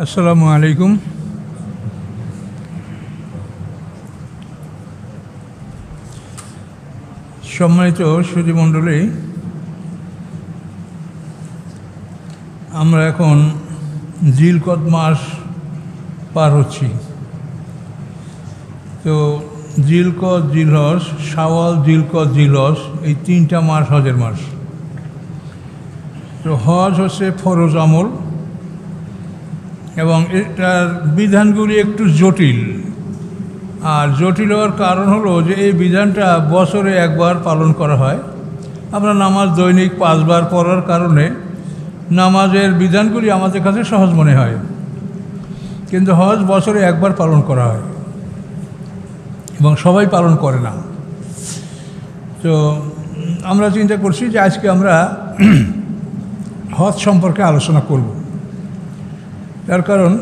আসসালামু আলাইকুম। সম্মানিত সুধীমণ্ডলী, আমরা এখন জিলকদ মাস পার হচ্ছি। তো জিলকদ, জিলহজ, শাওয়াল, জিলকদ, জিলহজ এই তিনটা মাস হজের মাস। তো হজ হচ্ছে ফরজ আমল এবং এটার বিধানগুলি একটু জটিল। আর জটিল হওয়ার কারণ হলো যে এই বিধানটা বছরে একবার পালন করা হয়। আমরা নামাজ দৈনিক 5 বার পড়ার কারণে নামাজের বিধানগুলি আমাদের কাছে সহজ মনে হয়, কিন্তু হজ বছরে একবার পালন করা হয় এবং সবাই পালন করে না। তো আমরা চিন্তা করছি যে আজকে আমরা হজ সম্পর্কে আলোচনা করব। তার কারণ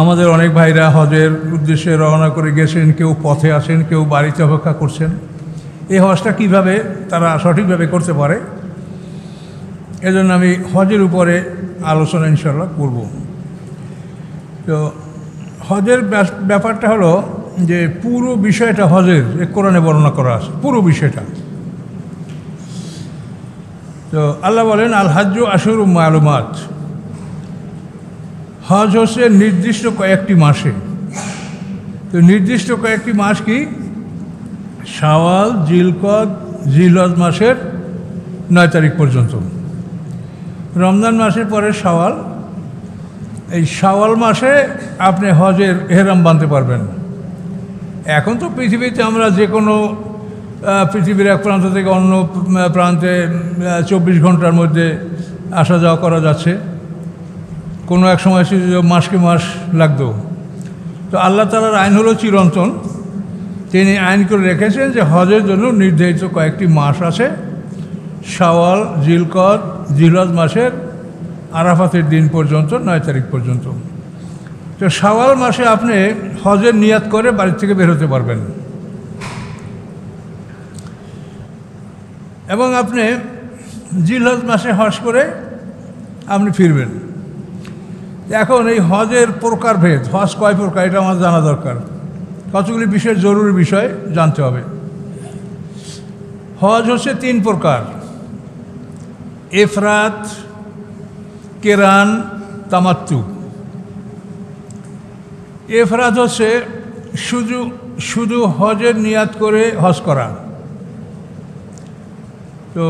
আমাদের অনেক ভাইরা হজের উদ্দেশ্যে রওনা করে গেছেন, কেউ পথে আছেন, কেউ বাড়িতে অপেক্ষা করছেন। এই হজটা কিভাবে তারা সঠিকভাবে করতে পারে, এজন্য আমি হজের উপরে আলোচনা ইনশাআল্লাহ করব। তো হজের ব্যাপারটা হলো যে পুরো বিষয়টা হজের কোরআনে বর্ণনা করা আছে, পুরো বিষয়টা। তো আল্লাহ বলেন, আল হাজ্জু আশুরু মালুমাত। হজ হচ্ছে নির্দিষ্ট কয়েকটি মাসে। তো নির্দিষ্ট কয়েকটি মাস কি? শাওয়াল, জিলকদ, জিলহজ মাসের 9 তারিখ পর্যন্ত। রমজান মাসের পরে শাওয়াল। এই শাওয়াল মাসে আপনি হজের এহরাম বাঁধতে পারবেন। এখন তো পৃথিবীতে আমরা যে কোনো পৃথিবীর এক প্রান্ত থেকে অন্য প্রান্তে 24 ঘন্টার মধ্যে আসা যাওয়া করা যাচ্ছে। কোনো এক সময় মাসকে মাস লাগতো। তো আল্লাহ তাআলার আইন হলো চিরন্তন। তিনি আইন করে রেখেছেন যে হজের জন্য নির্ধারিত কয়েকটি মাস আছে। শাওয়াল, জিলকদ, জিলহজ মাসের আরাফাতের দিন পর্যন্ত, 9 তারিখ পর্যন্ত। তো শাওয়াল মাসে আপনি হজের নিয়াত করে বাড়ি থেকে বের হতে পারবেন এবং আপনি জিলহজ মাসে হজ করে আপনি ফিরবেন। এখন এই হজের প্রকারভেদ, হজ কয় প্রকার এটা আমার জানা দরকার। কতগুলি বিষয়, জরুরি বিষয় জানতে হবে। হজ হচ্ছে 3 প্রকার: ইফরাত, কেরান, তামাত্তু। ইফরাত হচ্ছে শুধু হজের নিয়াত করে হজ করা। তো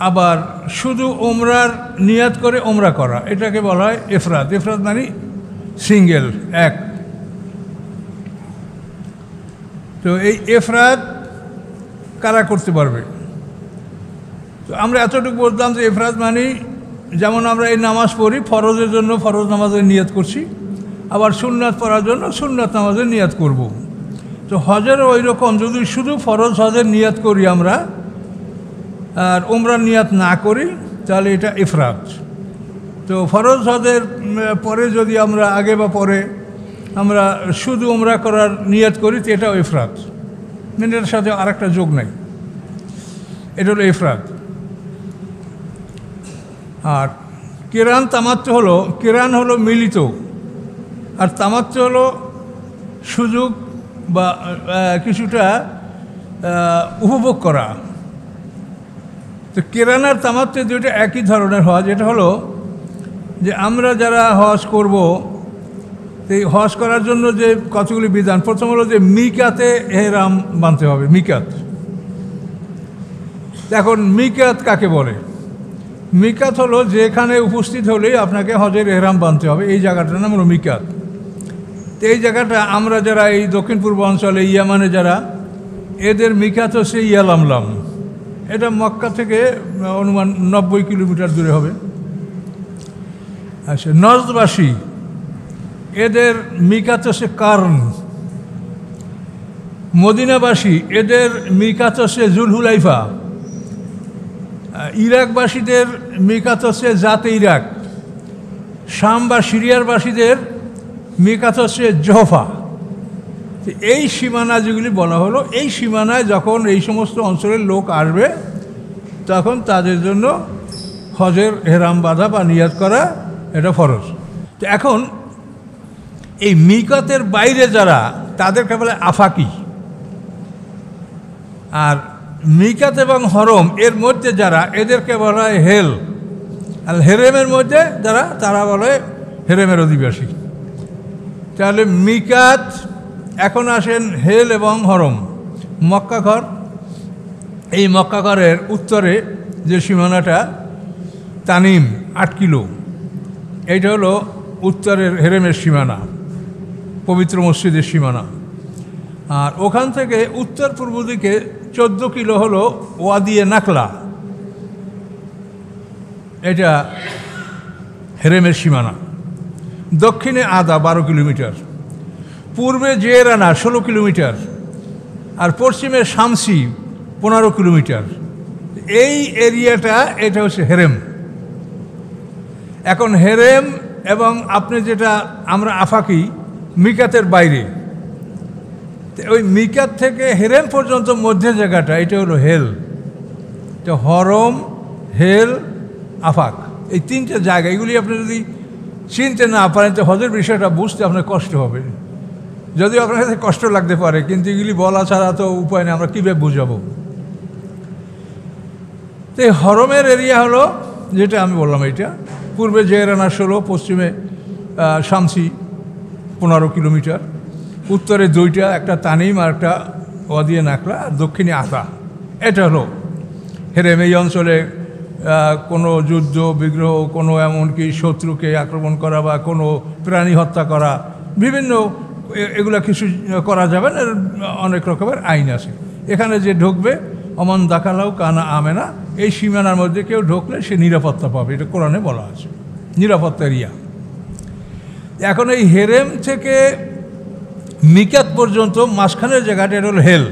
আবার শুধু ওমরার নিয়াত করে ওমরা করা, এটাকে বলা হয় ইফরাত। ইফরাত মানে সিঙ্গেল, এক। তো এই ইফরাত কারা করতে পারবে? তো আমরা এতটুকু বলতাম যে ইফরাত মানে, যেমন আমরা এই নামাজ পড়ি, ফরজের জন্য ফরজ নামাজের নিয়াত করছি, আবার সুন্নাত পড়ার জন্য সুন্নাত নামাজের নিয়াত করব। তো হজেরও ওই রকম, যদি শুধু ফরজ হজের নিয়াত করি আমরা আর ওমরার নিয়াত না করি, তাহলে এটা ইফরাত। তো ফরজ হজের পরে যদি আমরা আগে বা পরে আমরা শুধু ওমরা করার নিয়াত করি, তো এটাও ইফরাত, মানে এটার সাথে আর একটা যোগ নাই, এটা হলো ইফরাত। আর কেরান, তামাত্তু হলো, কেরান হলো মিলিত, আর তামাত্তু হলো সুযোগ বা কিছুটা উপভোগ করা। তো কেরান আর তামাত্তু দুইটা একই ধরনের হজ। এটা হলো যে আমরা যারা হজ করব, এই হজ করার জন্য যে কতগুলি বিধান। প্রথম হলো যে মিকাতে এহরাম বাঁধতে হবে, মিকাত। এখন মিকাত কাকে বলে? মিকাত হলো যেখানে উপস্থিত হলেই আপনাকে হজের এহরাম বাঁধতে হবে, এই জায়গাটার নাম হলো মিকাত। তো এই জায়গাটা আমরা যারা এই দক্ষিণ পূর্ব অঞ্চলে, ইয়ামানে যারা, এদের মিকাত হচ্ছে ইয়ালামলাম। এটা মক্কা থেকে অনুমান 90 কিলোমিটার দূরে হবে। আচ্ছা, নজদবাসী, এদের মিকাত হচ্ছে কারণ। মদিনাবাসী, এদের মিকাত হচ্ছে জুলহুলাইফা। ইরাকবাসীদের মিকাত হচ্ছে জাতে ইরাক। শাম বা সিরিয়ারবাসীদের মিকাত হচ্ছে জহফা। এই সীমানা যেগুলি বলা হলো, এই সীমানায় যখন এই সমস্ত অঞ্চলের লোক আসবে, তখন তাদের জন্য হজের এহরাম বাঁধা বা নিয়াত করা এটা ফরজ। তো এখন এই মিকাতের বাইরে যারা, তাদেরকে বলে আফাকি। আর মিকাত এবং হরম এর মধ্যে যারা, এদেরকে বলা হয় হেল। আর হেরেমের মধ্যে যারা, তারা বলে হেরেমের অধিবাসী। তাহলে মিকাত, এখন আসেন হেল এবং হরম। মক্কা ঘর, এই মক্কা ঘরের উত্তরে যে সীমানাটা তানিম 8 কিলো, এইটা হলো উত্তরের হেরেমের সীমানা, পবিত্র মসজিদের সীমানা। আর ওখান থেকে উত্তর পূর্ব দিকে 14 কিলো হলো ওয়াদিয়ে নাকলা, এটা হেরেমের সীমানা। দক্ষিণে আদা 12 কিলোমিটার, পূর্বে জেরানা 16 কিলোমিটার, আর পশ্চিমে শামসি 15 কিলোমিটার। এই এরিয়াটা, এটা হচ্ছে হেরেম। এখন হেরেম এবং আপনি যেটা আমরা আফাকি, মিকাতের বাইরে, ওই মিকাত থেকে হেরেম পর্যন্ত মধ্যে জায়গাটা, এটা হলো হেল। তো হরম, হেল, আফাক, এই 3টে জায়গা, এগুলি আপনি যদি চিনতে না পারেন তো হজের বিষয়টা বুঝতে আপনার কষ্ট হবে। যদিও আপনার কাছে কষ্ট লাগতে পারে, কিন্তু এগুলি বলা ছাড়া তো উপায় নেই, আমরা কীভাবে বুঝাবো। তো এই হরমের এরিয়া হলো যেটা আমি বললাম, এইটা পূর্বে জেরানা 16, পশ্চিমে শামসি 15 কিলোমিটার, উত্তরে 2টা, একটা তানিম আর একটা ওয়াদিয়ে নাকলা, আর দক্ষিণে আদা। এটা হলো হেরেম। এই অঞ্চলে কোনো যুদ্ধ বিগ্রহ, কোনো এমনকি শত্রুকে আক্রমণ করা বা কোনো প্রাণী হত্যা করা, বিভিন্ন এগুলা কিছু করা যাবে না, অনেক রকমের আইন আছে। এখানে যে ঢুকবে, অমন দাখালাও কানা আমেনা, এই সীমানার মধ্যে কেউ ঢুকলে সে নিরাপত্তা পাবে, এটা কোরআনে বলা আছে, নিরাপত্তা এরিয়া। এখন এই হেরেম থেকে মিকাত পর্যন্ত মাঝখানের জায়গাটা, এটা হলো হেল।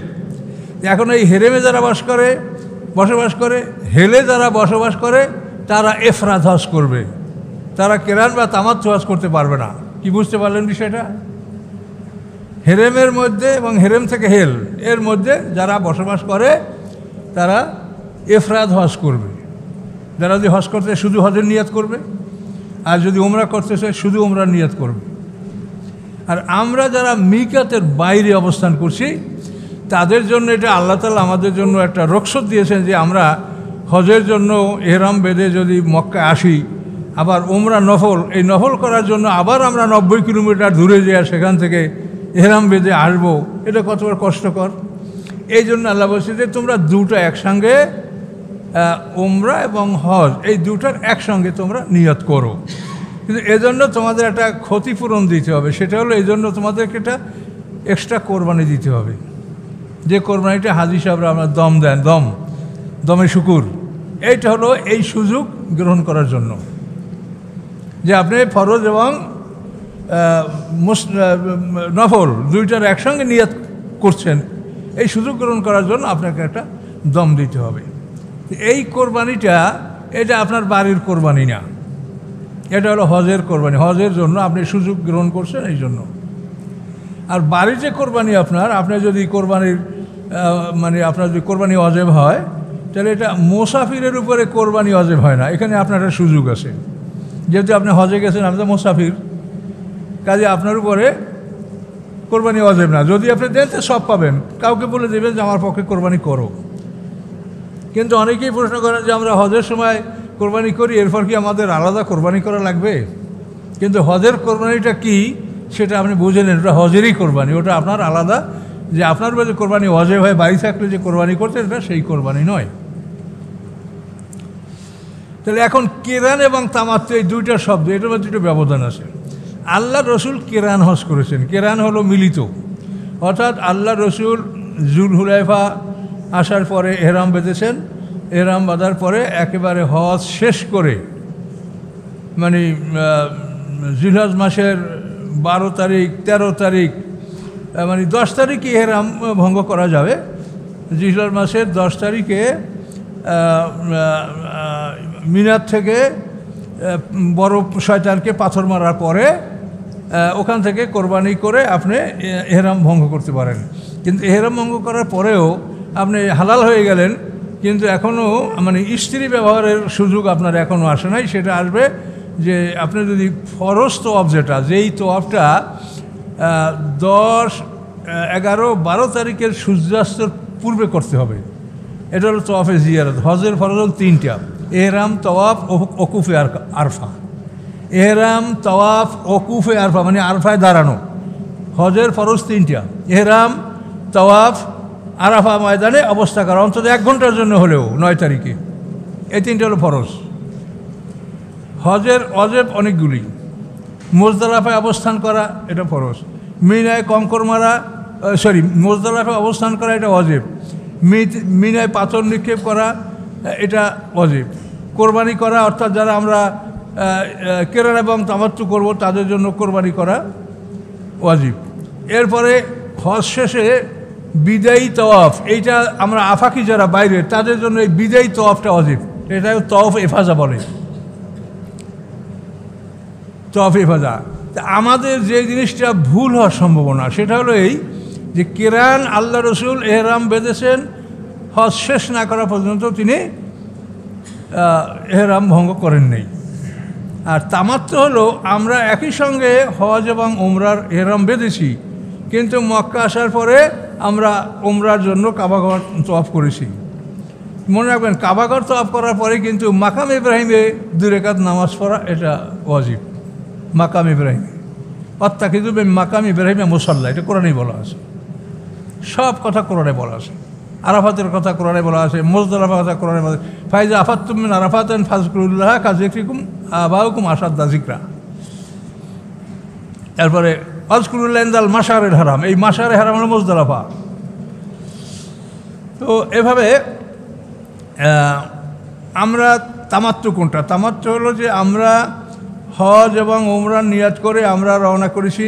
এখন এই হেরেমে যারা বসবাস করে, হেলে যারা বসবাস করে, তারা এফরাদ হজ করবে, তারা কেরান বা তামাত্তু হজ করতে পারবে না। কি বুঝতে পারলেন বিষয়টা? হেরেমের মধ্যে এবং হেরেম থেকে হেল এর মধ্যে যারা বসবাস করে, তারা এফরাদ হজ করবে। যারা যদি হজ করতে শুধু হজের নিয়ত করবে, আর যদি উমরা করতে চায় শুধু উমরার নিয়ত করবে। আর আমরা যারা মিকাতের বাইরে অবস্থান করছি, তাদের জন্য এটা আল্লাহ তাআলা আমাদের জন্য একটা রক্ষত দিয়েছেন যে আমরা হজের জন্য এহরাম বেঁধে যদি মক্কা আসি, আবার উমরা নফল, এই নফল করার জন্য আবার আমরা 90 কিলোমিটার দূরে যাই, সেখান থেকে এহরাম বেঁধে আসবো, এটা কতবার কষ্টকর। এই জন্য আল্লাহ বলছে যে তোমরা দুটো একসঙ্গে, উমরা এবং হজ, এই দুটার একসঙ্গে তোমরা নিয়ত করো। কিন্তু এজন্য তোমাদের একটা ক্ষতিপূরণ দিতে হবে, সেটা হলো এই জন্য তোমাদেরকে একটা এক্সট্রা কোরবানি দিতে হবে। যে কোরবানিটা হাজী সাহেবরা আমরা দম দেন, দমে শুকুর, এইটা হলো এই সুযোগ গ্রহণ করার জন্য যে আপনি ফরজ এবং নফল দুইটার একসঙ্গে নিয়ত করছেন, এই সুযোগ গ্রহণ করার জন্য আপনাকে একটা দম দিতে হবে। এই কোরবানিটা, এটা আপনার বাড়ির কোরবানি না, এটা হলো হজের কোরবানি। হজের জন্য আপনি সুযোগ গ্রহণ করছেন এই জন্য। আর বাড়ির যে কোরবানি আপনি যদি কোরবানির আপনার যদি কোরবানি ওয়াজিব হয়, তাহলে এটা মুসাফিরের উপরে কোরবানি ওয়াজিব হয় না। এখানে আপনার একটা সুযোগ আছে, যেহেতু আপনি হজে গেছেন, আপনি তো মুসাফির, কাজে আপনার উপরে কোরবানি ওয়াজিব না। যদি আপনি দেন তো সব পাবেন, কাউকে বলে দেবেন যে আমার পক্ষে কোরবানি করো। কিন্তু অনেকেই প্রশ্ন করেন যে আমরা হজের সময় কোরবানি করি, এরপর কি আমাদের আলাদা কোরবানি করা লাগবে? কিন্তু হজের কোরবানিটা কি সেটা আপনি বুঝে নেন, ওটা হজেরই কোরবানি, ওটা আপনার আলাদা। যে আপনার যে কোরবানি ওয়াজিব হয় বাড়ি থাকলে যে কোরবানি করতেন, এটা সেই কোরবানি নয়। তাহলে এখন কেরান এবং তামাত্তু, এই দুইটা শব্দ, এটার মধ্যে একটু ব্যবধান আছে। আল্লাহ রসুল কেরান হজ করেছেন। কেরান হলো মিলিত, অর্থাৎ আল্লাহ রসুল জুলহুলাইফা আসার পরে এহরাম বেঁধেছেন, এহরাম বাঁধার পরে একেবারে হজ শেষ করে, জিলহজ মাসের 12 তারিখ 13 তারিখ, 10 তারিখে এহরাম ভঙ্গ করা যাবে। জিলহজ মাসের 10 তারিখে মিনার থেকে বড় শয়তানকে পাথর মারার পরে ওখান থেকে কোরবানি করে আপনি এহরাম ভঙ্গ করতে পারেন। কিন্তু এহরাম ভঙ্গ করার পরেও আপনি হালাল হয়ে গেলেন, কিন্তু এখনও স্ত্রী ব্যবহারের সুযোগ আপনার এখনও আসে নাই, সেটা আসবে যে আপনি যদি ফরজ তোয়াফ যেটা, যেই তোয়াফটা 10, 11, 12 তারিখের সূর্যাস্তের পূর্বে করতে হবে, এটা হলো তোয়াফে জিয়ারত। হজের ফরজ হল 3টা: এহরাম, তওয়াফ, ওকুফে আরফা। এহরাম, তওয়াফ, ওকুফে আরফা মানে আরফায় দাঁড়ানো। হজের ফরজ 3টা: এহরাম, তওয়াফ, আরাফা ময়দানে অবস্থা করা অন্তত 1 ঘন্টার জন্য হলেও 9 তারিখে। এই 3টা হলো ফরজ। হজের অজেব অনেকগুলি। মুজদালিফায় অবস্থান করা, এটা ফরজ। মিনায় কঙ্কর মারা, মুজদালিফায় অবস্থান করা, এটা অজেব। মিনায় পাথর নিক্ষেপ করা, এটা অজেব। কোরবানি করা, অর্থাৎ যারা আমরা কেরান এবং তামাত্তু করব তাদের জন্য কোরবানি করা ওয়াজিব। এরপরে হজ শেষে বিদায়ী তওয়াফ, এইটা আমরা আফাকি যারা বাইরে তাদের জন্য এই বিদায়ী তওয়াফটা ওয়াজিব। এটা তওয়াফ ইফাজা বলে, তওয়াফ ইফাজা। আমাদের যে জিনিসটা ভুল হওয়ার সম্ভাবনা সেটা হলো এই যে কেরান আল্লাহ রসুল এহরাম বেঁধেছেন, হজ শেষ না করা পর্যন্ত তিনি এহরাম ভঙ্গ করেন নেই। আর তামাত্তু হলো আমরা একই সঙ্গে হজ এবং উমরার এহরাম বেঁধেছি, কিন্তু মক্কা আসার পরে আমরা উমরার জন্য কাবাঘর তওয়াফ করেছি। মনে রাখবেন, কাবাঘর তওয়াফ করার পরে কিন্তু মাকাম ইব্রাহিমে 2 রাকাত নামাজ পড়া এটা ওয়াজিব। মাকাম ইব্রাহিমে অত্যাকিদু মাকাম ইব্রাহিমে মুসাল্লা, এটা কোরআনেই বলা আছে। সব কথা কোরআনে বলা আছে। আরাফাতের কথা কোরআনে বলা আছে, মুজদালিফার কথা কোরআনে বলা আছে। ফাইজা আফাতুম মিন আরাফাতিন ফাযকুরুল্লাহ কাযিকরিকুম আবাউকুম আশাদ্দা যিকরা। এরপরে ফাযকুরুল্লাহ ইনদাল মাশারিল হারাম, এই মাশারে হারাম হলো মুজদালিফা। তো এভাবে আমরা তামাত্তু কোনটা? তামাত্তু হলো যে আমরা হজ এবং উমরার নিয়াত করে আমরা রওনা করেছি,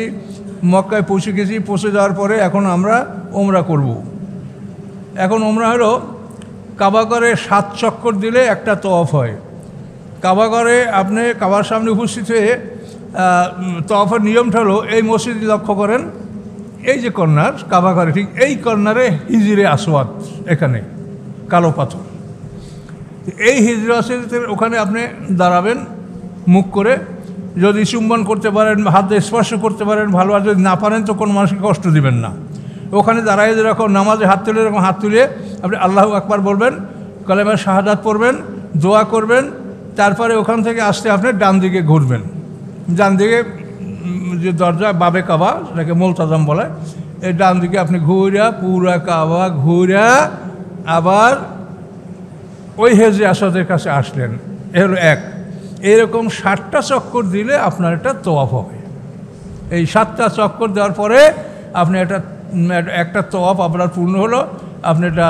মক্কায় পৌঁছে গেছি। পৌঁছে যাওয়ার পরে এখন আমরা উমরা করব। এখন উমরা হলো কাবাঘরে 7 চক্কর দিলে একটা তওয়াফ হয়। কাবাঘরে আপনি কাবার সামনে উপস্থিত হয়ে তওয়াফের নিয়মটা হলো, এই মসজিদ লক্ষ্য করেন, এই যে কর্নার কাবাঘরে ঠিক এই কর্নারে হিজরে আসওয়াদ, এখানে কালো পাথর, এই হিজরে আসওয়াদের ওখানে আপনি দাঁড়াবেন মুখ করে। যদি চুম্বন করতে পারেন, হাত দিয়ে স্পর্শ করতে পারেন ভালো, আর যদি না পারেন তো কোনো মানুষকে কষ্ট দিবেন না। ওখানে দাঁড়ায় যেরকম নামাজে হাত তুলে এরকম হাত তুলে আপনি আল্লাহু আকবার বলবেন, কালেমা শাহাদাত পড়বেন, দোয়া করবেন। তারপরে ওখান থেকে আসতে আপনি ডান দিকে ঘুরবেন। ডান দিকে যে দরজা বাবে কাবা, সেটাকে মুলতাজাম বলে, এই ডান দিকে আপনি ঘুরা পুরা কাবা ঘুরা আবার ওই হেজরে আসাদের কাছে আসলেন। এ হলো 1। এরকম 7টা চক্কর দিলে আপনার এটা তওয়াফ হবে। এই 7টা চক্কর দেওয়ার পরে আপনি একটা তওয়াফ আপনার পূর্ণ হলো। আপনি এটা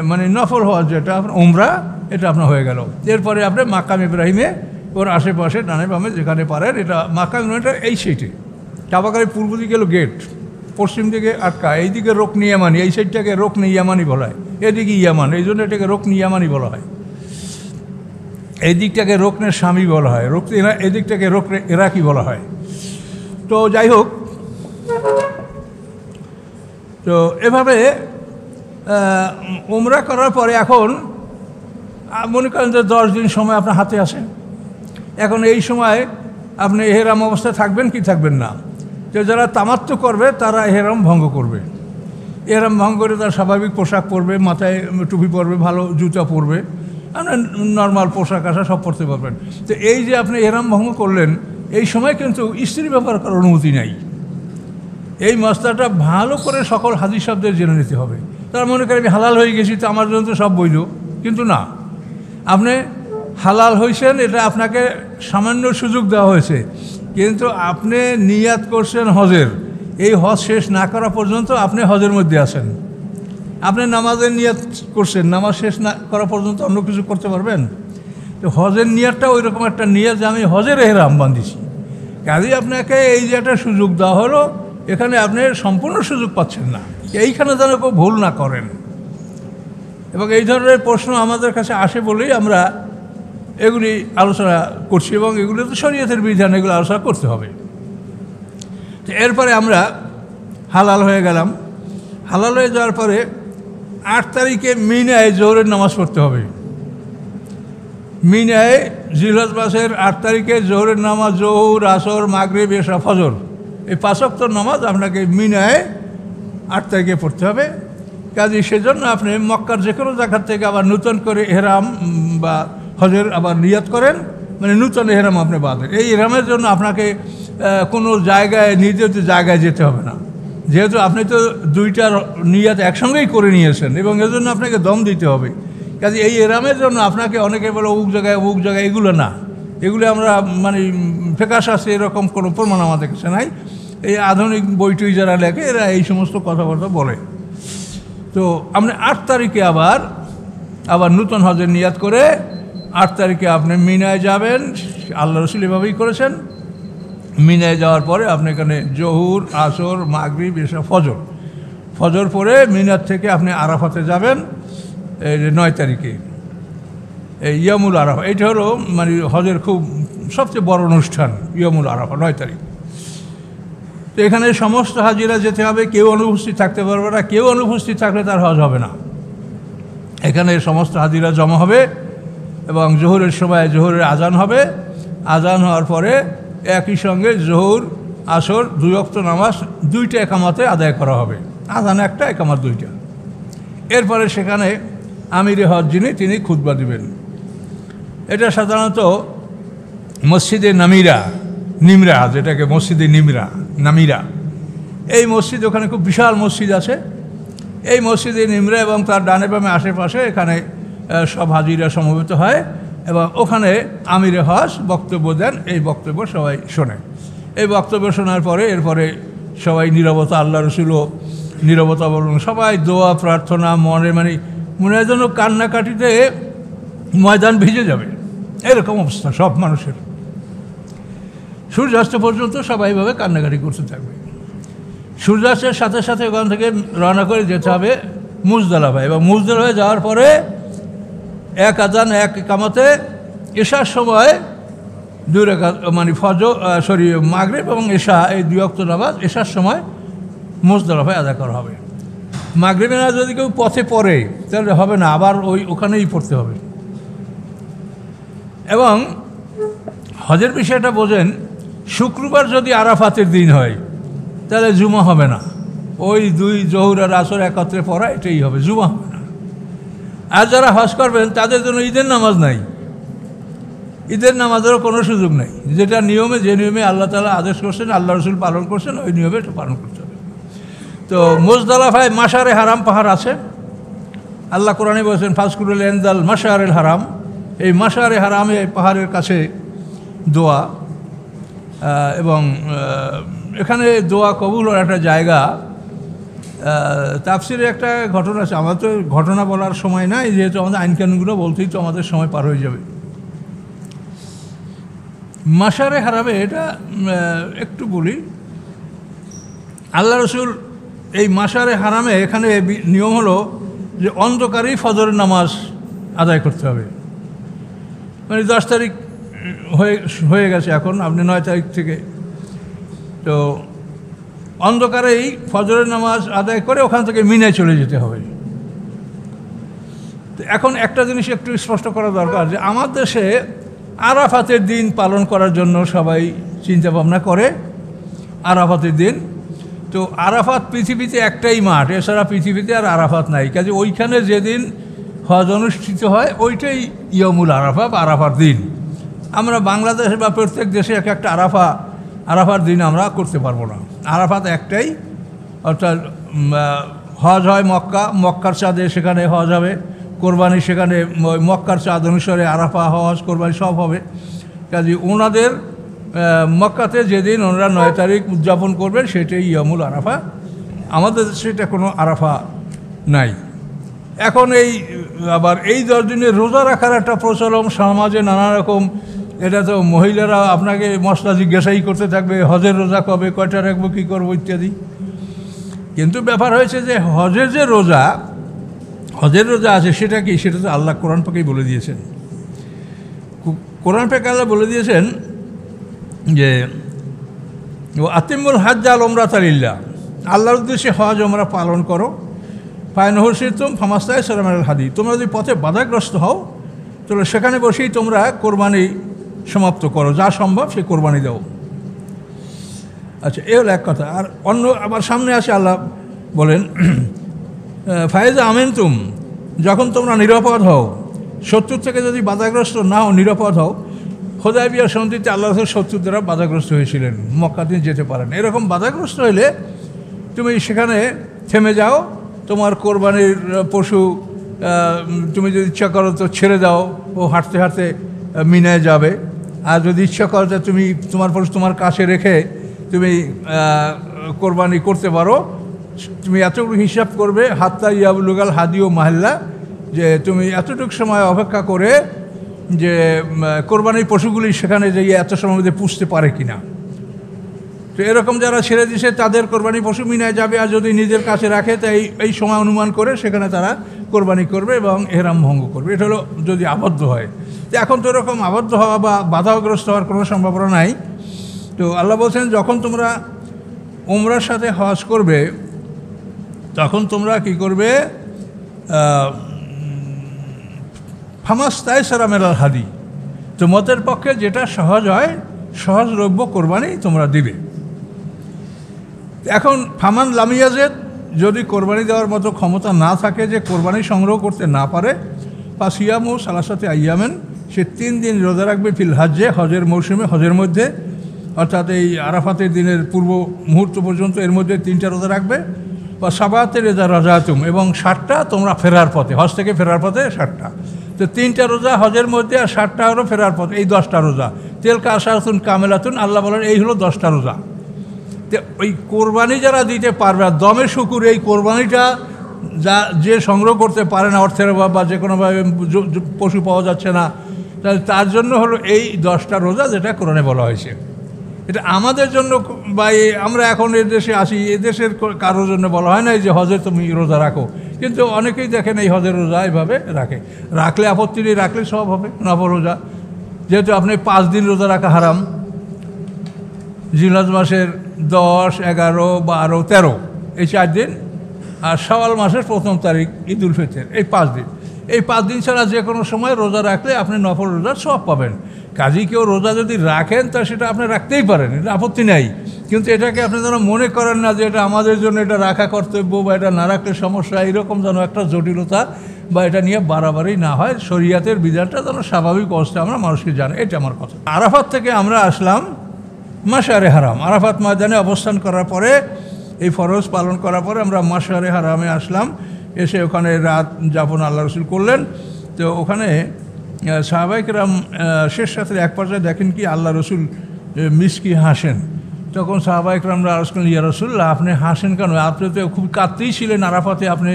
মানে নফল হওয়ার যেটা আপনার উমরা, এটা আপনার হয়ে গেল। এরপরে আপনি মাকাম ইব্রাহিমে ওর আশেপাশে ডানে বামে যেখানে পারেন, এটা মাকাম ইব্রাহিমটা এই সাইডে। কাবাঘরের পূর্ব দিকে গেল গেট, পশ্চিম দিকে আটকা, এইদিকে রোকন ইয়ামানি, এই সাইডটাকে রোকন ইয়ামানি বলা হয়, এদিকে ইয়ামান, এই জন্য এটাকে রোকন ইয়ামানি বলা হয়। এই দিকটাকে রোকনের স্বামী বলা হয়, এই দিকটাকে রোকনে ইরাকি বলা হয়। তো যাই হোক, তো এভাবে উমরা করার পরে এখন মনে করেন যে 10 দিন সময় আপনার হাতে আসে। এখন এই সময় আপনি এহরাম অবস্থায় থাকবেন কি থাকবেন না। তো যারা তামাত্তু করবে তারা এহরাম ভঙ্গ করবে। এহরাম ভঙ্গ করে তারা স্বাভাবিক পোশাক পরবে, মাথায় টুপি পরবে, ভালো জুতা পরবে, নর্মাল পোশাক আশা সব পরতে পারবেন। তো এই যে আপনি এহরাম ভঙ্গ করলেন, এই সময় কিন্তু স্ত্রী ব্যবহার করার অনুমতি নাই। এই মশলাটা ভালো করে সকল হাদিস শব্দের জেনে নিতে হবে। তারা মনে করে আমি হালাল হয়ে গেছি, তো আমার জন্য তো সব বৈধ। কিন্তু না, আপনি হালাল হয়েছেন, এটা আপনাকে সামান্য সুযোগ দেওয়া হয়েছে, কিন্তু আপনি নিয়াত করছেন হজের। এই হজ শেষ না করা পর্যন্ত আপনি হজের মধ্যে আছেন। আপনি নামাজের নিয়াত করছেন, নামাজ শেষ না করা পর্যন্ত অন্য কিছু করতে পারবেন? তো হজের নিয়াতটা ওই রকম একটা নিয়াত যে আমি হজের এহরাম বাঁধিছি। কাজেই আপনাকে এই যে একটা সুযোগ দেওয়া হলো, এখানে আপনি সম্পূর্ণ সুযোগ পাচ্ছেন না। এইখানে যেন কেউ ভুল না করেন। এবং এই ধরনের প্রশ্ন আমাদের কাছে আসে বলেই আমরা এগুলি আলোচনা করছি, এবং এগুলো তো শরীয়তের বিধান, এগুলো আলোচনা করতে হবে। তো এরপরে আমরা হালাল হয়ে গেলাম। হালাল হয়ে যাওয়ার পরে 8 তারিখে মিনায় জোহরের নামাজ পড়তে হবে। মিনায় জিলহজ মাসের 8 তারিখে জোহরের নামাজ, জোহর, আসর, মাগরিব, এশা, ফজর, এই 5 ওয়াক্ত নামাজ আপনাকে মিনায় 8 তারিখে পড়তে হবে। কাজে সেজন্য আপনি মক্কার যে কোনো জায়গার থেকে আবার নূতন করে এহরাম বা হজের আবার নিয়াত করেন, মানে নূতন এহরাম আপনি বাঁধেন। এই এহরামের জন্য আপনাকে কোনো জায়গায় নির্দিষ্ট জায়গায় যেতে হবে না, যেহেতু আপনি তো 2টা নিয়াত একসঙ্গেই করে নিয়েছেন এবং এজন্য আপনাকে দম দিতে হবে। কাজে এই এহরামের জন্য আপনাকে অনেকে বলে অমুক জায়গায়, এগুলো না, এগুলো আমরা মানে ফিকহ শাস্ত্রে এরকম কোনো প্রমাণ আমাদের কাছে নাই। এই আধুনিক বইটই যারা লেখে এরা এই সমস্ত কথাবার্তা বলে। তো আপনি 8 তারিখে আবার নূতন হজের নিয়াত করে 8 তারিখে আপনি মিনায় যাবেন। আল্লাহ রসুল এভাবেই করেছেন। মিনায় যাওয়ার পরে আপনি এখানে জোহর, আসর, মাগরিব, এশা, ফজর পরে মিনার থেকে আপনি আরাফাতে যাবেন। এই 9 তারিখে এই ইয়ামুল আরাফা, এটা হলো মানে হজের খুব সবচেয়ে বড় অনুষ্ঠান, ইয়ামুল আরাফা 9 তারিখ। তো এখানে সমস্ত হাজিরা যেতে হবে, কেউ অনুপস্থিত থাকতে পারবে না। কেউ অনুপস্থিত থাকলে তার হজ হবে না। এখানে সমস্ত হাজিরা জমা হবে এবং জোহরের সময় জোহরের আজান হবে। আজান হওয়ার পরে একই সঙ্গে জোহর, আসর 2 ওয়াক্ত নামাজ 2টা একামাতে আদায় করা হবে। আজান একটা, একামাত 2টা। এরপরে সেখানে আমিরে হজ যিনি, তিনি খুতবা দিবেন। এটা সাধারণত মসজিদে নিমরা, যেটাকে মসজিদে নামিরা, এই মসজিদ, ওখানে খুব বিশাল মসজিদ আছে। এই মসজিদে নিমরা এবং তার ডানে বামে আশেপাশে এখানে সব হাজিরা সমবেত হয় এবং ওখানে আমিরে হজ বক্তব্য দেন। এই বক্তব্য সবাই শোনে। এই বক্তব্য শোনার পরে এরপরে সবাই নীরবতা, আল্লাহ রসুলও নীরবতা বলুন, সবাই দোয়া প্রার্থনা, মনের জন্য কান্নাকাটিতে ময়দান ভিজে যাবে, এরকম অবস্থা সব মানুষের। সূর্যাস্ত পর্যন্ত সবাই এইভাবে কান্নাকাটি করতে থাকবে। সূর্যাস্তের সাথে সাথে ওখান থেকে রওনা করে যেতে হবে মুজদালিফা, এবং মুজদালিফায় যাওয়ার পরে 1 আজান 1 ইকামতে এশার সময় 2 রাকাত মানে মাগরিব এবং এশা, এই 2 ওয়াক্ত নামাজ এশার সময় মুজদালিফায় আদায় করা হবে। মাগরিবের নামাজ যদি কেউ পথে পড়ে তাহলে হবে না, আবার ওখানেই পড়তে হবে। এবং হজের বিষয়টা বোঝেন, শুক্রবার যদি আরাফাতের দিন হয় তাহলে জুমা হবে না। ওই 2 জোহর আর আসর একত্রে পড়া, এটাই হবে, জুমা হবে না। আর যারা হজ করবেন তাদের জন্য ঈদের নামাজ নাই, ঈদের নামাজেরও কোনো সুযোগ নেই। যেটা যে নিয়মে আল্লাহ তাআলা আদেশ করছেন, আল্লাহ রসুল পালন করছেন, ওই নিয়মে এটা পালন করতে হবে। তো মুজদালিফায় মাশারে হারাম পাহাড় আছে। আল্লাহ কোরআনে বলেছেন ফাজকুরুল ইনদাল মাশারিল হারাম। এই মাশারে হারামে, এই পাহাড়ের কাছে দোয়া, এবং এখানে দোয়া কবুল হওয়ার একটা জায়গা। তাফসিরে একটা ঘটনা আছে, আমার তো ঘটনা বলার সময় নাই, যেহেতু আমাদের আইনকানুনগুলো বলতেই তো আমাদের সময় পার হয়ে যাবে। মাশারে হারামে এটা একটু বলি। আল্লাহ রসুল এই মাশারে হারামে এখানে নিয়ম হলো যে অন্ধকারেই ফজরের নামাজ আদায় করতে হবে। মানে 10 তারিখ হয়ে গেছে, এখন আপনি 9 তারিখ থেকে, তো অন্ধকারেই ফজরের নামাজ আদায় করে ওখান থেকে মিনায় চলে যেতে হবে। তো এখন একটা জিনিস একটু স্পষ্ট করা দরকার, যে আমার দেশে আরাফাতের দিন পালন করার জন্য সবাই চিন্তা ভাবনা করে। আরাফাতের দিন, তো আরাফাত পৃথিবীতে একটাই মাঠ, এছাড়া পৃথিবীতে আর আরাফাত নাই। কাজে ওইখানে যেদিন হজ অনুষ্ঠিত হয় ওইটাই ইয়ামুল আরাফা বা আরাফার দিন। আমরা বাংলাদেশে বা প্রত্যেক দেশে একটা আরাফার দিন আমরা করতে পারবো না। আরাফাত একটাই, অর্থাৎ হজ হয় মক্কার চাঁদে, সেখানে হজ হবে। কোরবানি সেখানে মক্কার চাঁদ অনুসারে আরাফা, হজ, কোরবানি সব হবে। কাজে ওনাদের মক্কাতে যেদিন ওনারা 9 তারিখ উদযাপন করবেন সেটাই ইয়ামুল আরাফা। আমাদের সেটা কোনো আরাফা নাই। এখন আবার এই 10 দিনে রোজা রাখার একটা প্রচলন সমাজে নানা রকম। এটা তো মহিলারা আপনাকে মশলা জিজ্ঞাসাই করতে থাকবে, হজের রোজা কবে, কয়টা রাখবো, কী করবো ইত্যাদি। কিন্তু ব্যাপার হয়েছে যে হজের রোজা আছে সেটা কি, সেটা তো আল্লাহ কোরআন পাকেই বলে দিয়েছেন। কোরআন পাকে আল্লাহ বলে দিয়েছেন যে আতিমুল হাজ্জ আল উমরাতা লিল্লাহ, আল্লাহর উদ্দেশ্যে হজ ওমরা পালন করো। ফাইন হুসিতুম ফামাস্তায়সারা মিনাল হাদি, তোমরা যদি পথে বাধাগ্রস্ত হও চলো সেখানে বসেই তোমরা কোরবানি সমাপ্ত করো, যা সম্ভব সে কোরবানি দাও। আচ্ছা, এ হলো এক কথা। আর অন্য আবার সামনে আসে আল্লাহ বলেন ফায়েজা আমেনতুম, যখন তোমরা নিরাপদ হও, শত্রুর থেকে যদি বাধাগ্রস্ত না হও, নিরাপদ হও। হুদায়বিয়া সন্ধিতে আল্লাহ শত্রুর দ্বারা বাধাগ্রস্ত হয়েছিলেন, মক্কা দিয়ে যেতে পারেন। এরকম বাধাগ্রস্ত হলে তুমি সেখানে থেমে যাও, তোমার কোরবানির পশু তুমি যদি ইচ্ছা করো তো ছেড়ে দাও, ও হাঁটতে হাঁটতে মিনায় যাবে। আর যদি ইচ্ছা করো যে তুমি তোমার পশু তোমার কাছে রেখে তুমি কোরবানি করতে পারো, তুমি এতটুকু হিসাব করবে হাত্তা ইয়াবলুগাল হাদিও মাহাল্লা, যে তুমি এতটুকু সময় অপেক্ষা করে যে কোরবানির পশুগুলি সেখানে যেয়ে এত সময়ের মধ্যে পুষতে পারে কিনা। তো এরকম যারা ছেড়ে দিছে তাদের কোরবানি পশু মিনায় যাবে, আর যদি নিজের কাছে রাখে তাই এই সময় অনুমান করে সেখানে তারা কোরবানি করবে এবং এহরাম ভঙ্গ করবে। এটা হলো যদি আবদ্ধ হয়। তো এখন তো এরকম আবদ্ধ হওয়া বা বাধাগ্রস্ত হওয়ার কোনো সম্ভাবনা নাই। তো আল্লাহ বলছেন যখন তোমরা উমরার সাথে হজ করবে তখন তোমরা কি করবে, ফামাস্তায় সারামেলাল হাদি, তোমাদের পক্ষে যেটা সহজ হয় সহজলভ্য কোরবানি তোমরা দিবে। এখন ফামান লামিয়াজেদ, যদি কোরবানি দেওয়ার মতো ক্ষমতা না থাকে, যে কোরবানি সংগ্রহ করতে না পারে, পাসিয়ামু সালাসাতে আইয়ামেন, সে 3 দিন রোজা রাখবে ফিল হাজ্জে, হজের মৌসুমে, হজের মধ্যে, অর্থাৎ এই আরাফাতের দিনের পূর্ব মুহূর্ত পর্যন্ত এর মধ্যে 3টা রোজা রাখবে। বা সাবাতে রেজা রাজাতুম, এবং 7টা তোমরা ফেরার পথে, হজ থেকে ফেরার পথে 7টা। তো 3টা রোজা হজের মধ্যে আর 7টা হলো ফেরার পথে, এই 10টা রোজা। তেলকা আশারাতুন কামেলাতুন, আল্লাহ বলেন এই হলো 10টা রোজা। তো ওই কোরবানি যারা দিতে পারবে, আর দমে শুকুর, এই কোরবানিটা যে সংগ্রহ করতে পারে না, অর্থের অভাব বা যে কোনোভাবে পশু পাওয়া যাচ্ছে না, তাহলে তার জন্য হলো এই 10টা রোজা যেটা কোরআনে বলা হয়েছে। এটা আমাদের জন্য বা আমরা এখন এই দেশে আসি, এ দেশের কারোর জন্য বলা হয় না যে হজে তুমি রোজা রাখো, কিন্তু অনেকেই দেখেন এই হজের রোজা এভাবে রাখলে আপত্তি নেই, রাখলে সব হবে নফল রোজা। যেহেতু আপনি 5 দিন রোজা রাখা হারাম, জিলহজ মাসের 10, 11, 12, 13 এই 4 দিন, আর শাওয়াল মাসের 1ম তারিখ ঈদুল ফিতর, এই 5 দিন। এই 5 দিন ছাড়া যে কোনো সময় রোজা রাখলে আপনি নফল রোজার সব পাবেন। কাজেই কেউ রোজা যদি রাখেন তা সেটা আপনি রাখতেই পারেন, এটা আপত্তি নাই। কিন্তু এটাকে আপনি যেন মনে করেন না যে এটা আমাদের জন্য এটা রাখা কর্তব্য, বা এটা না রাখলে সমস্যা, এরকম যেন একটা জটিলতা বা এটা নিয়ে বাড়াবাড়ি না হয়। শরিয়াতের বিধানটা যেন স্বাভাবিক অবস্থা আমরা মানুষকে জানি, এটা আমার কথা। আরাফাত থেকে আমরা আসলাম মাশআরে হারাম। আরাফাত ময়দানে অবস্থান করার পরে, এই ফরজ পালন করার পরে আমরা মাশআরে হারামে আসলাম। এসে ওখানে রাত যাপন আল্লাহ রসুল করলেন। তো ওখানে সাহাবায়ে কেরাম শেষ রাতের এক পর্যায়ে দেখেন কি আল্লাহ রসুল মিসকি হাসেন। তখন সাহাবায়ে কেরামরা আরজ করলেন, ইয়া রাসূলুল্লাহ, আপনি হাসেন কেন? আপনি তো খুব কাঁদতেই ছিলেন আরাফাতে, আপনি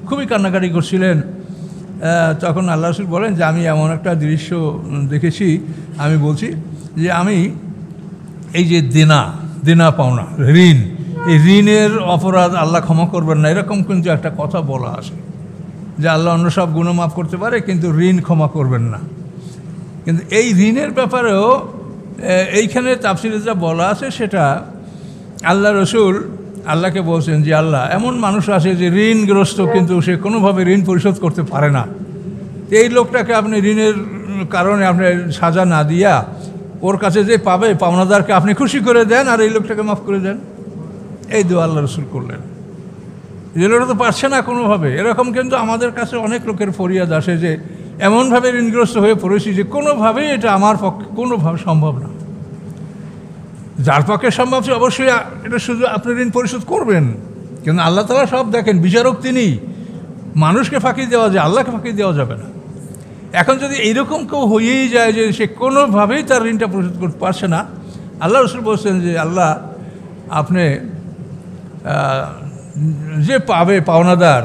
খুবই কান্নাকাটি করছিলেন। তখন আল্লাহ রসুল বলেন যে আমি এমন একটা দৃশ্য দেখেছি, আমি বলছি যে আমি এই যে দেনা পাওনা, ঋণ, এই ঋণের অপরাধ আল্লাহ ক্ষমা করবেন না, এরকম কিন্তু একটা কথা বলা আছে যে আল্লাহ অন্য সব গুনাহ মাফ করতে পারে কিন্তু ঋণ ক্ষমা করবেন না। কিন্তু এই ঋণের ব্যাপারেও এইখানে তাফসীরে যা বলা আছে সেটা আল্লাহ রসুল আল্লাহকে বলছেন যে আল্লাহ, এমন মানুষ আছে যে ঋণগ্রস্ত কিন্তু সে কোনোভাবে ঋণ পরিশোধ করতে পারে না, এই লোকটাকে আপনি ঋণের কারণে আপনি সাজা না দিয়া ওর কাছে যে পাবে পাওনাদারকে আপনি খুশি করে দেন আর এই লোকটাকে মাফ করে দেন। এই দোয়া আল্লাহ রসুল করলেন। যে লোকটা তো পারছে না কোনোভাবে, এরকম কিন্তু আমাদের কাছে অনেক লোকের ফরিয়াদ আসে যে এমনভাবে ঋণগ্রস্ত হয়ে পড়েছি যে কোনোভাবেই এটা আমার পক্ষে কোনোভাবে সম্ভব না। যার পক্ষে সম্ভব সে অবশ্যই এটা শুধু আপনি ঋণ পরিশোধ করবেন, কিন্তু আল্লাহ তাআলা সব দেখেন, বিচারক তিনি। মানুষকে ফাঁকি দেওয়া যায়, আল্লাহকে ফাঁকি দেওয়া যাবে না। এখন যদি এইরকম কেউ হয়েই যায় যে সে কোনোভাবেই তার ঋণটা পরিশোধ করতে পারছে না, আল্লাহ রসুল বলছেন যে আল্লাহ, আপনি যে পাবে পাওনাদার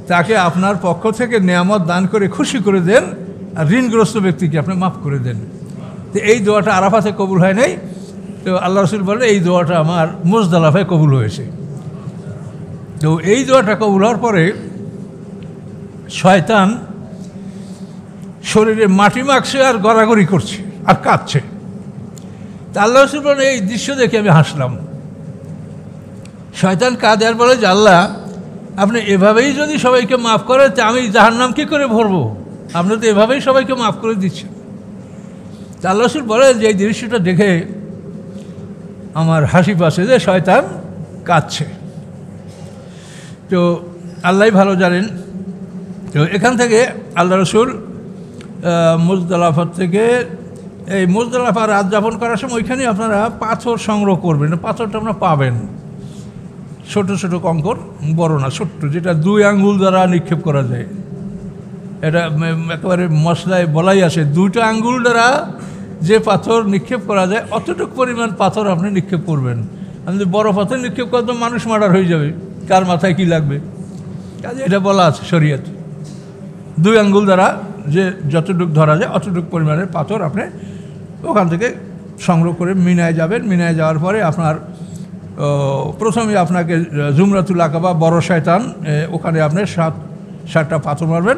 তাকে আপনার পক্ষ থেকে নেয়ামত দান করে খুশি করে দেন, আর ঋণগ্রস্ত ব্যক্তিকে আপনি মাফ করে দেন। তো এই দোয়াটা আরাফাতে কবুল হয় নাই, তো আল্লাহ রসুল বলে এই দোয়াটা আমার মুজদালিফায় কবুল হয়েছে। তো এই দোয়াটা কবুল হওয়ার পরে শয়তান শরীরে মাটি মাখছে আর গড়াগড়ি করছে আর কাঁদছে। তা আল্লাহ রসুল বলে এই দৃশ্য দেখে আমি হাসলাম। শয়তান কাঁদে আর বলে যে আল্লাহ, আপনি এভাবেই যদি সবাইকে মাফ করে তা আমি জাহান্নাম কী করে ভরবো? আপনি তো এভাবেই সবাইকে মাফ করে দিচ্ছেন। তা আল্লাহ রাসূল বলে যে এই দৃশ্যটা দেখে আমার হাসি পাচ্ছে যে শয়তান কাঁদছে। তো আল্লাহ ভালো জানেন। তো এখান থেকে আল্লাহ রাসূল মুজদালাফা থেকে এই মুজদালাফা রাত যাপন করার সময় ওইখানে আপনারা পাথর সংগ্রহ করবেন। পাথরটা আপনারা পাবেন ছোট ছোট কঙ্কর, বড় না, ছোট্ট, যেটা 2 আঙ্গুল দ্বারা নিক্ষেপ করা যায়। এটা একেবারে মশলায় বলাই আছে, 2টা আঙ্গুল দ্বারা যে পাথর নিক্ষেপ করা যায় অতটুকু পরিমাণ পাথর আপনি নিক্ষেপ করবেন। আমি যদি বড় পাথর নিক্ষেপ করতে মানুষ মার্ডার হয়ে যাবে, কার মাথায় কি লাগবে। কাজে এটা বলা আছে শরীয়তে, 2 আঙ্গুল দ্বারা যে যতটুকু ধরা যায় অতটুকু পরিমাণের পাথর আপনি ওখান থেকে সংগ্রহ করে মিনায় যাবেন। মিনায় যাওয়ার পরে আপনার প্রথমে আপনাকে জুমরাতুল আকাবা, বড় শয়তান, ওখানে আপনি 7টা পাথর মারবেন।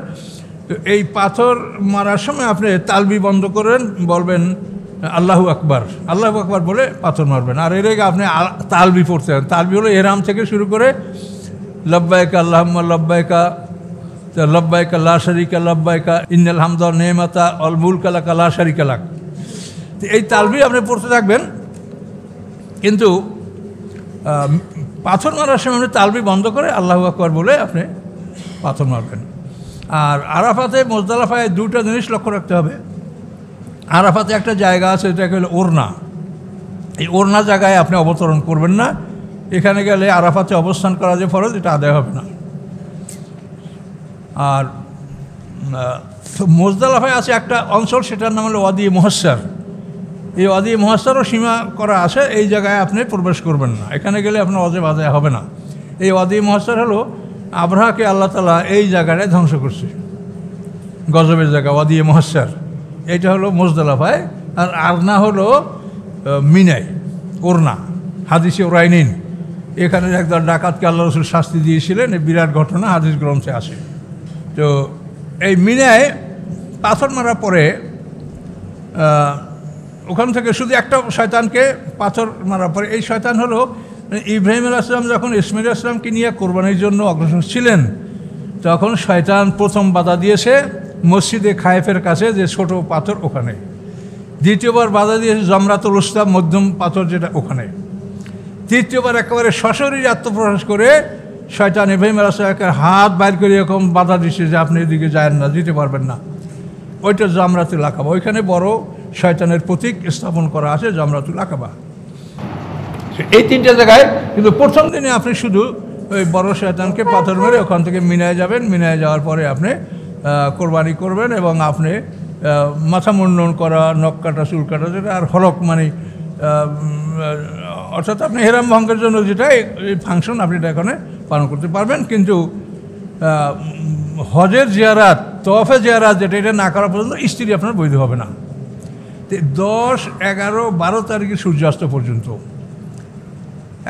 তো এই পাথর মারার সময় আপনি তালবি বন্ধ করবেন, বলবেন আল্লাহু আকবার, আল্লাহু আকবার বলে পাথর মারবেন। আর এর আগে আপনি তালবি পড়তে হবে। তালবি হলো এরাম থেকে শুরু করে লব্বাইকা আল্লাহুম্মা লব্বাইকা, লব্বাইকা লা শারীকা লব্বাইকা ইন্নাল হামদা ওয়ান নি'মাতা ওয়াল মুলকা লাকা লা শারীকা লাক। এই তালবি আপনি পড়তে থাকবেন, কিন্তু পাথর মারার সময় আপনি তালবি বন্ধ করে আল্লাহু আকবার বলে আপনি পাথর মারবেন। আর আরাফাতে, মুজদালাফায় 2টা জিনিস লক্ষ্য রাখতে হবে। আরাফাতে একটা জায়গা আছে, এটাকে হলো ওরনা। এই ওরনা জায়গায় আপনি অবতরণ করবেন না। এখানে গেলে আরাফাতে অবস্থান করা যে ফরজ, এটা আদায় হবে না। আর মুজদালাফায় আছে একটা অঞ্চল, সেটার নাম হলো ওয়াদি মুহাসসার। এই ওয়াদি মুহাসসারও সীমা করা আছে, এই জায়গায় আপনি প্রবেশ করবেন না। এখানে গেলে আপনার ওয়াজিব আদায় হবে না। এই ওয়াদি মুহাসসার হলো আবরাহাকে আল্লাহ তাআলা এই জায়গাটায় ধ্বংস করছে, গজবের জায়গা ওয়াদি মুহাসসার। এটা হলো মুজদালাফায়। আর আরনা হলো মিনায়, ওরনা, হাদিসে ওরাইনিন। এখানে একদল ডাকাতকে আল্লাহ রাসূল শাস্তি দিয়েছিলেন, এই বিরাট ঘটনা হাদিস গ্রন্থে আছে। তো এই মিনায় পাথর মারার পরে ওখান থেকে শুধু একটা শয়তানকে পাথর মারার পরে, এই শয়তান হলো ইব্রাহিম আলাইহিস সালাম যখন ইসমাঈল আলাইহিস সালামকে নিয়ে কোরবানির জন্য অগ্রসর ছিলেন, তখন শয়তান প্রথম বাধা দিয়েছে মসজিদে খায়েফের কাছে, যে ছোট পাথর ওখানে। দ্বিতীয়বার বাধা দিয়েছে জমরাতুল উসতা, মধ্যম পাথর যেটা ওখানে। তৃতীয়বার একেবারে সশরীরে আত্মপ্রকাশ করে শয়তান ইব্রাহিম আলাইহিস সালামের হাত বাইর করে এরকম বাধা দিচ্ছে যে আপনি এদিকে যায় না, দিতে পারবেন না। ওইটা জামরাতুল আকাবা, ওইখানে বড় শয়তানের প্রতীক স্থাপন করা আছে, জামরাতুল আকাবা। এই 3টে জায়গায় কিন্তু প্রথম দিনে আপনি শুধু ওই বড় শয়তানকে পাথর মেরে ওখান থেকে মিনায় যাবেন। মিনায় যাওয়ার পরে আপনি কোরবানি করবেন, এবং আপনি মাথা মুন্ডন করা, নখ কাটা, চুল কাটা, যেটা আর হলক মানে অর্থাৎ আপনি হেরাম ভঙ্গের জন্য যেটা এই ফাংশন, আপনি এটা এখানে পালন করতে পারবেন। কিন্তু হজের জিয়ারাত, তওয়াফে জিয়ারাত যেটা, এটা না করা পর্যন্ত স্ত্রী আপনার বৈধ হবে না। 10, 11, 12 তারিখে সূর্যাস্ত পর্যন্ত।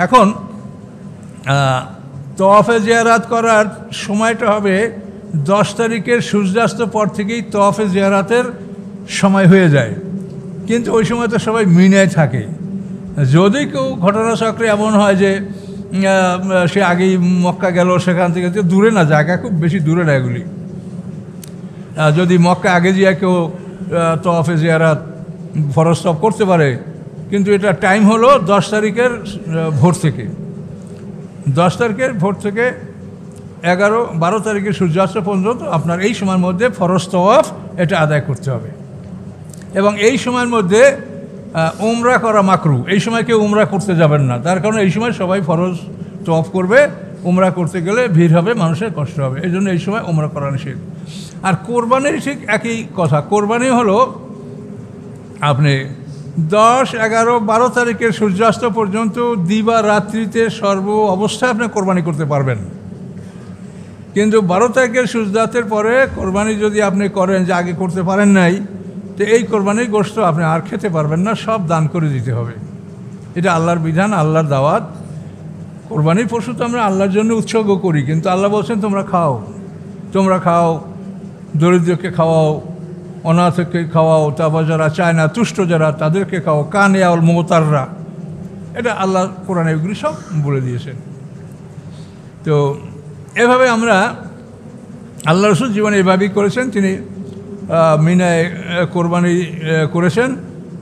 এখন তওয়াফে জিয়ারাত করার সময়টা হবে 10 তারিখের সূর্যাস্ত পর থেকেই তওয়াফে জিয়ারাতের সময় হয়ে যায়, কিন্তু ওই সময় তো সবাই মিনায় থাকে। যদি কেউ ঘটনাচক্রে এমন হয় যে সে আগেই মক্কা গেল, সেখান থেকে দূরে না, জায়গা খুব বেশি দূরে না এগুলি, যদি মক্কা আগে গিয়ে কেউ তওয়াফে জিয়ারাত ফরজ তওয়াফ করতে পারে, কিন্তু এটা টাইম হলো 10 তারিখের ভোর থেকে, 10 তারিখের ভোর থেকে 11, 12 তারিখের সূর্যাস্ত পর্যন্ত আপনার এই সময়ের মধ্যে ফরজ তওয়াফ এটা আদায় করতে হবে। এবং এই সময়ের মধ্যে উমরা করা মাকরু। এই সময় কেউ উমরা করতে যাবেন না, তার কারণে এই সময় সবাই ফরজ তওয়াফ করবে। উমরা করতে গেলে ভিড় হবে, মানুষের কষ্ট হবে, এই জন্য এই সময় উমরা করা নিষেধ। আর কোরবানির ঠিক একই কথা। কোরবানি হলো আপনি 10, 11, 12 তারিখের সূর্যাস্ত পর্যন্ত দিবা রাত্রিতে সর্ব অবস্থায় আপনি কোরবানি করতে পারবেন। কিন্তু 12 তারিখের সূর্যাস্তের পরে কোরবানি যদি আপনি করেন, যে আগে করতে পারেন নাই, তো এই কোরবানির গোশত আপনি আর খেতে পারবেন না, সব দান করে দিতে হবে। এটা আল্লাহর বিধান, আল্লাহর দাওয়াত। কোরবানির পশু তো আমরা আল্লাহর জন্য উৎসর্গ করি, কিন্তু আল্লাহ বলছেন তোমরা খাও, তোমরা খাও, দরিদ্রকে খাওয়াও, অনাথকে খাওয়াও, তারপর যারা চায় না, তুষ্ট যারা, তাদেরকে খাও, কানিয়াউল মোতাররা। এটা আল্লাহ কোরআনে এগুলি সব বলে দিয়েছেন। তো এভাবে আমরা, আল্লাহ রাসূল জীবনে এভাবেই করেছেন। তিনি মিনায় কোরবানি করেছেন।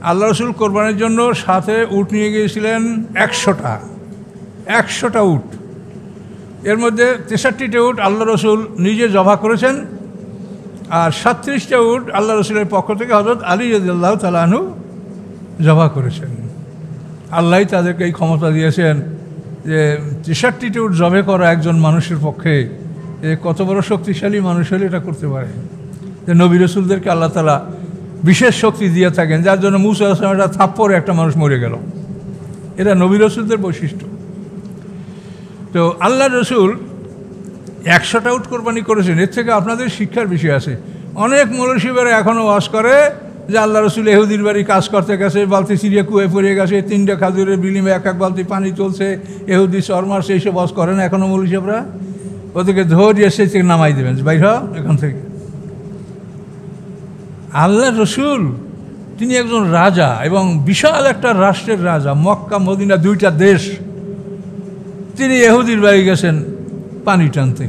আল্লাহ রসুল কোরবানির জন্য সাথে উট নিয়ে গিয়েছিলেন 100টা উট। এর মধ্যে 63টা উট আল্লাহ রসুল নিজে জবাহ করেছেন, আর 37টা উট আল্লাহ রসুলের পক্ষ থেকে হযরত আলী রাদিয়াল্লাহু তাআলা আনহু জবাহ করেছেন। আল্লাহ তাদেরকে এই ক্ষমতা দিয়েছেন যে 63টা উট জবাহ করা একজন মানুষের পক্ষে কত বড় শক্তিশালী মানুষ হলে এটা করতে পারে। যে নবী রসুলদেরকে আল্লাহ তাআলা বিশেষ শক্তি দিয়ে থাকেন, যার জন্য মুসা আলাইহিস সালামের থাপ্পড়ে একটা মানুষ মরে গেল। এটা নবী রসুলদের বৈশিষ্ট্য। তো আল্লাহ রসুল 100টা উট কোরবানি করেছেন। এর থেকে আপনাদের শিক্ষার বিষয় আছে। অনেক মৌলসিবেরা এখনও ওয়াজ করে যে আল্লাহ রসুল ইহুদির বাড়ি কাজ করতে গেছে, বালতি সিরিয়া কুয়ে পড়ে গেছে, 3টা খাজুরের বিনিময়ে এক বালতি পানি চলছে, ইহুদি চর মারছে, এইসব ওয়াজ করে না এখনও মৌলসিবরা। ওদেরকে ধরিয়ে এসে থেকে নামাই দেবেন, বাইর হ এখান থেকে। আল্লাহ রসুল তিনি একজন রাজা এবং বিশাল একটা রাষ্ট্রের রাজা, মক্কা মদিনা 2টা দেশ। তিনি ইহুদির বাড়ি গেছেন পানি টানতে।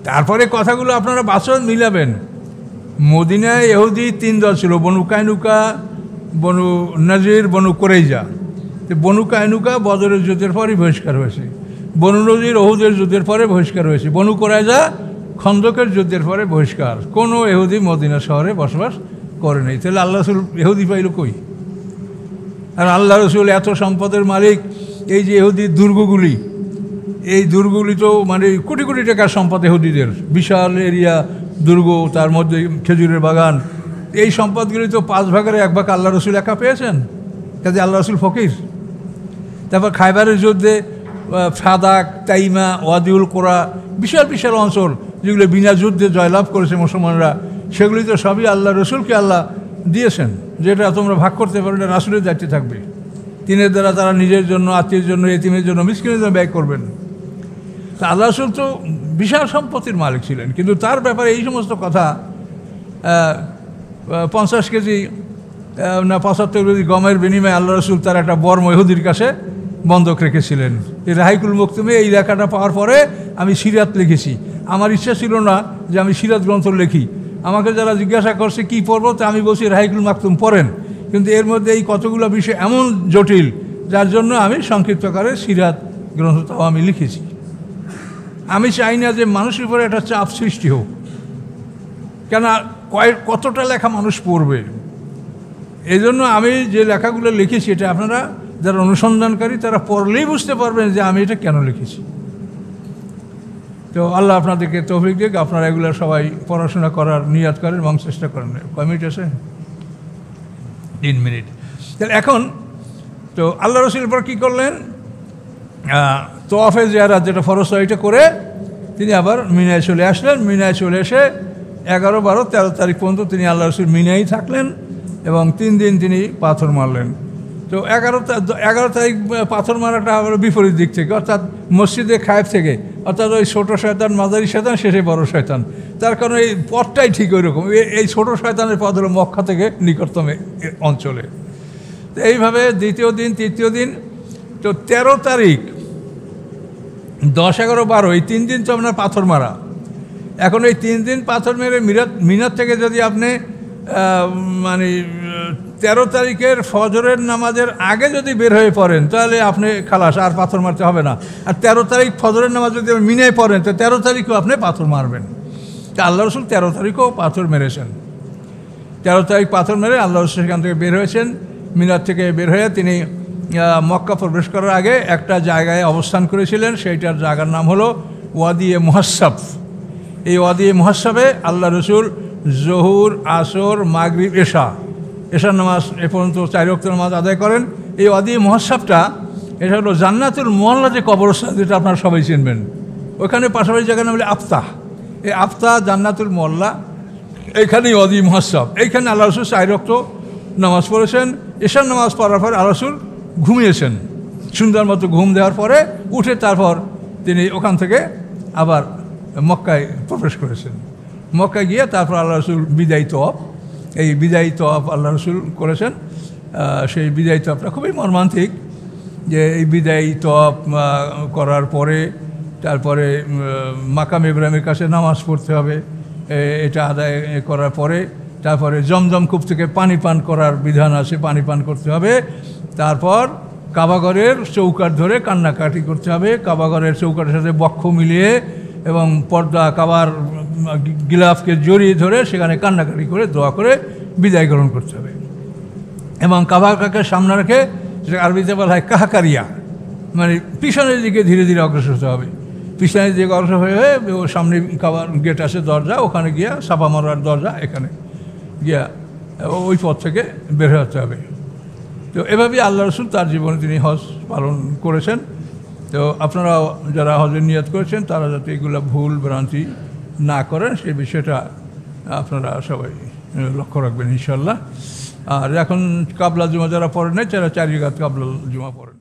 তারপরে কথাগুলো আপনারা বাস্তব মিলাবেন। মদিনায় ইহুদি 3 দল ছিল, বনু কায়নুকা, বনু নজির, বনু কুরাইজা। বনু কায়নুকা বদরের যুদ্ধের পরই বহিষ্কার হয়েছে, বনু নজির ওহুদের যুদ্ধের পরে বহিষ্কার হয়েছে, বনু কুরাইজা খন্দকের যুদ্ধের পরে বহিষ্কার। কোনো ইহুদি মদিনা শহরে বসবাস করে নেই। তাহলে আল্লাহ রসুল ইহুদি পাইল কই? আর আল্লাহ রসুল এত সম্পদের মালিক, এই যে ইহুদির দুর্গগুলি, এই দুর্গগুলি তো মানে কোটি কোটি টাকার সম্পদ ইহুদিদের, বিশাল এরিয়া দুর্গ, তার মধ্যে খেজুরের বাগান। এই সম্পদগুলি তো 5 ভাগের 1 ভাগ আল্লাহ রসুল একা পেয়েছেন, কাজে আল্লাহ রসুল ফকির। তারপর খায়বারের যুদ্ধে ফাদাক, তাইমা, ওয়াদিউল কোরা, বিশাল বিশাল অঞ্চল যেগুলো বিনা যুদ্ধে জয়লাভ করেছে মুসলমানরা, সেগুলি তো সবই আল্লাহ রসুলকে আল্লাহ দিয়েছেন, যেটা তোমরা ভাগ করতে পারো না, রাসূলের দায়িত্বে থাকবে। তিনের দ্বারা তারা নিজের জন্য, আত্মীয়ের জন্য, এতিমের জন্য, মিসকিনের জন্য ব্যয় করবেন। তা আল্লাহ রসুল তো বিশাল সম্পত্তির মালিক ছিলেন, কিন্তু তার ব্যাপারে এই সমস্ত কথা 50 কেজি না 75 কেজি গমের বিনিময়ে আল্লাহ রসুল তার একটা বর্ম ইহুদির কাছে বন্ধক রেখেছিলেন। এই রাহিকুল মকতুমে এই লেখাটা পাওয়ার পরে আমি সিরাত লিখেছি। আমার ইচ্ছা ছিল না যে আমি সিরাত গ্রন্থ লিখি। আমাকে যারা জিজ্ঞাসা করছে কী পড়বো, তা আমি বলছি রাহিকুল মাকতুম পড়েন। কিন্তু এর মধ্যে এই কতগুলো বিষয় এমন জটিল, যার জন্য আমি সংক্ষিপ্তকারে সিরাত গ্রন্থটাও আমি লিখেছি। আমি চাই না যে মানুষের উপরে একটা চাপ সৃষ্টি হোক, কেন কতটা লেখা মানুষ পড়বে। এই জন্য আমি যে লেখাগুলো লিখেছি, এটা আপনারা যারা অনুসন্ধানকারী তারা পড়লেই বুঝতে পারবেন যে আমি এটা কেন লিখেছি। তো আল্লাহ আপনাদেরকে তৌফিক দিক, আপনারা এগুলো সবাই পড়াশোনা করার নিয়াত করেন এবং চেষ্টা করেন। কয় মিনিট আছে? 3 মিনিট। তাহলে এখন তো আল্লাহ রসুল পর কী করলেন? তোয়াফে জিয়ারাত যেটা ফরজ, এটা করে তিনি আবার মিনায় চলে আসলেন। মিনায় চলে এসে 11, 12, 13 তারিখ পর্যন্ত তিনি আল্লাহ রসুল মিনায়ই থাকলেন এবং 3 দিন তিনি পাথর মারলেন। তো 11 তারিখ পাথর মারাটা আবার বিপরীত দিক থেকে, অর্থাৎ মসজিদে খায়েফ থেকে, অর্থাৎ ওই ছোটো শয়তান, মাঝারি শয়তান, শেষে বড় শয়তান। তার কারণ এই পথটাই ঠিক ওই রকম। এই ছোটো শয়তানের পথ হলো মক্কা থেকে নিকটতম অঞ্চলে। তো এইভাবে দ্বিতীয় দিন, তৃতীয় দিন, তো 13 তারিখ, 10, 11, 12 এই 3 দিন তো আপনার পাথর মারা। এখন এই 3 দিন পাথর মেরে মিনার থেকে যদি আপনি মানে 13 তারিখের ফজরের নামাজের আগে যদি বের হয়ে পড়েন, তাহলে আপনি খালাস, আর পাথর মারতে হবে না। আর 13 তারিখ ফজরের নামাজ যদি মিনায় পড়েন, তো 13 তারিখও আপনি পাথর মারবেন। তা আল্লাহ রসুল 13 তারিখও পাথর মেরেছেন। 13 তারিখ পাথর মেরে আল্লাহ রসুল সেখান থেকে বের হয়েছেন। মিনার থেকে বের হয়ে তিনি মক্কা প্রবেশ করার আগে একটা জায়গায় অবস্থান করেছিলেন। সেইটার জায়গার নাম হলো ওয়াদিয়ে মুহাসসাব। এই ওয়াদিয়ে মুহাসসাবে আল্লাহ রসুল জহুর, আসর, মাগরিব, এশার নামাজ এ পর্যন্ত 4 ওয়াক্ত নামাজ আদায় করেন। এই ওয়াদিয়ে মুহাসসাবটা, এটা হলো জান্নাতুল মুআল্লা যে কবরস্থান, যেটা আপনারা সবাই চিনবেন। ওইখানে পাশাপাশি জায়গার নাম হলো আফতাহ। এই আফতাহ, জান্নাতুল মুআল্লা, এইখানেই ওয়াদিয়ে মুহাসসাব। এইখানে আল্লাহ রসুল 4 ওয়াক্ত নামাজ পড়েছেন। এশার নামাজ পড়ার পর আল্লাহ রসুল ঘুমিয়েছেন। সুন্দর মতো ঘুম দেওয়ার পরে উঠে তারপর তিনি ওখান থেকে আবার মক্কায় প্রবেশ করেছেন। মক্কায় গিয়ে তারপর আল্লাহ রসুল বিদায়ী তওয়াফ, এই বিদায়ী তওয়াফ আল্লাহ রসুল করেছেন। সেই বিদায়ী তওয়াফটা খুবই মর্মান্তিক, যে এই বিদায়ী তওয়াফ করার পরে তারপরে মাকাম ইব্রাহিমের কাছে নামাজ পড়তে হবে। এটা আদায় করার পরে তারপরে জমজম কূপ থেকে পানি পান করার বিধান আছে, পানি পান করতে হবে। তারপর কাবাঘরের চৌকাঠ ধরে কান্নাকাটি করতে হবে, কাবাঘরের চৌকাঠের সাথে বক্ষ মিলিয়ে এবং পর্দা কাবার গিলাফকে জড়িয়ে ধরে সেখানে কান্নাকাটি করে দোয়া করে বিদায় গ্রহণ করতে হবে। এবং কাবাকে সামনে রেখে, সেটা আরবিতে বলা হয় কাহাকারিয়া, মানে পিছনের দিকে ধীরে ধীরে অগ্রসর হতে হবে। পিছনের দিকে অগ্রসর হয়ে ও সামনে কাবার গেট আছে, দরজা, ওখানে গিয়া সাফা মারওয়ার দরজা, এখানে গিয়া ওই পথ থেকে বের হতে হবে। তো এভাবেই আল্লাহ রসুল তার জীবনে তিনি হজ পালন করেছেন। তো আপনারা যারা হজের নিয়ত করেছেন তারা যাতে এগুলো ভুল ভ্রান্তি না করেন সেই বিষয়টা আপনারা সবাই লক্ষ্য রাখবেন ইনশাল্লাহ। আর এখন কাবলা জুমা যারা পড়েন নাই তারা 4 রাকাত কাবলা জুমা পড়েন।